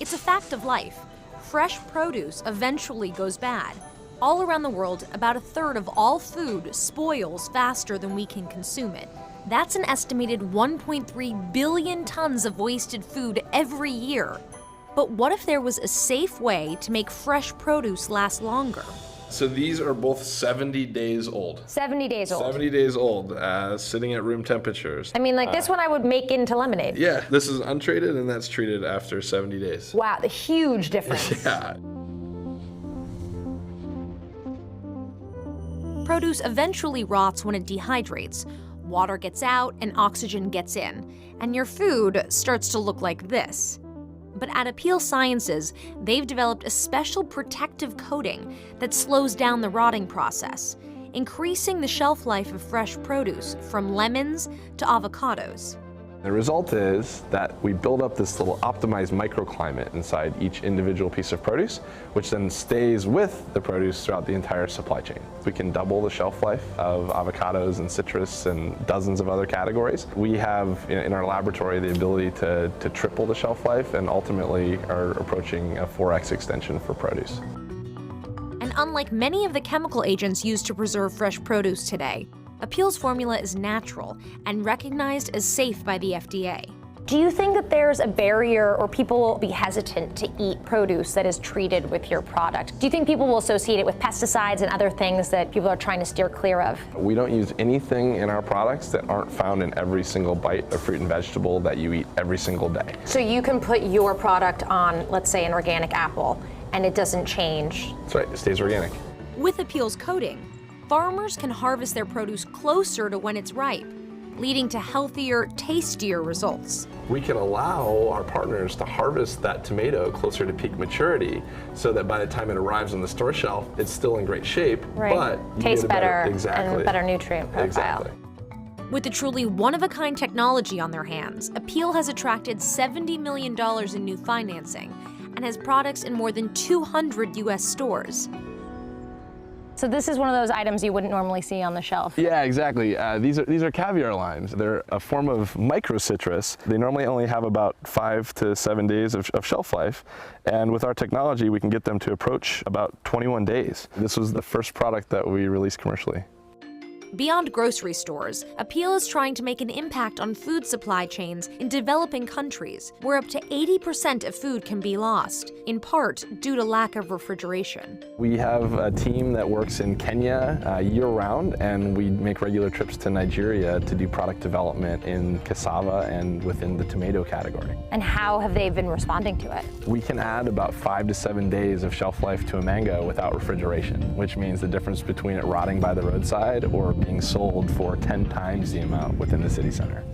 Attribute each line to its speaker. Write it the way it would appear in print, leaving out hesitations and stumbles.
Speaker 1: It's a fact of life. Fresh produce eventually goes bad. All around the world, about a third of all food spoils faster than we can consume it. That's an estimated 1.3 billion tons of wasted food every year. But what if there was a safe way to make fresh produce last longer?
Speaker 2: So these are both 70 days old.
Speaker 3: 70 days old.
Speaker 2: 70 days old, sitting at room temperatures.
Speaker 3: I mean, like this one I would make into lemonade.
Speaker 2: Yeah, this is untreated and that's treated after 70 days.
Speaker 3: Wow, the huge difference.
Speaker 2: Yeah.
Speaker 1: Produce eventually rots when it dehydrates. Water gets out and oxygen gets in, and your food starts to look like this. But at Appeal Sciences, they've developed a special protective coating that slows down the rotting process, increasing the shelf life of fresh produce from lemons to avocados.
Speaker 4: The result is that we build up this little optimized microclimate inside each individual piece of produce, which then stays with the produce throughout the entire supply chain. We can double the shelf life of avocados and citrus and dozens of other categories. We have in our laboratory the ability to triple the shelf life and ultimately are approaching a 4x extension for produce.
Speaker 1: And unlike many of the chemical agents used to preserve fresh produce today, Appeal's formula is natural and recognized as safe by the FDA.
Speaker 3: Do you think that there's a barrier or people will be hesitant to eat produce that is treated with your product? Do you think people will associate it with pesticides and other things that people are trying to steer clear of?
Speaker 4: We don't use anything in our products that aren't found in every single bite of fruit and vegetable that you eat every single day.
Speaker 3: So you can put your product on, let's say, an organic apple, and it doesn't change?
Speaker 4: That's right, it stays organic.
Speaker 1: With Appeal's coating, farmers can harvest their produce closer to when it's ripe, leading to healthier, tastier results.
Speaker 4: We can allow our partners to harvest that tomato closer to peak maturity so that by the time it arrives on the store shelf, it's still in great shape,
Speaker 3: right.
Speaker 4: But you
Speaker 3: tastes
Speaker 4: get a
Speaker 3: better
Speaker 4: exactly.
Speaker 3: and better nutrient profile.
Speaker 4: Exactly.
Speaker 1: With the truly one-of-a-kind technology on their hands, Appeal has attracted $70 million in new financing and has products in more than 200 U.S. stores.
Speaker 3: So this is one of those items you wouldn't normally see on the shelf.
Speaker 4: Yeah, exactly. These are caviar limes. They're a form of micro citrus. They normally only have about 5 to 7 days of shelf life. And with our technology, we can get them to approach about 21 days. This was the first product that we released commercially.
Speaker 1: Beyond grocery stores, Appeal is trying to make an impact on food supply chains in developing countries, where up to 80% of food can be lost, in part due to lack of refrigeration.
Speaker 4: We have a team that works in Kenya year-round, and we make regular trips to Nigeria to do product development in cassava and within the tomato category.
Speaker 3: And how have they been responding to it?
Speaker 4: We can add about 5 to 7 days of shelf life to a mango without refrigeration, which means the difference between it rotting by the roadside or being sold for 10 times the amount within the city center.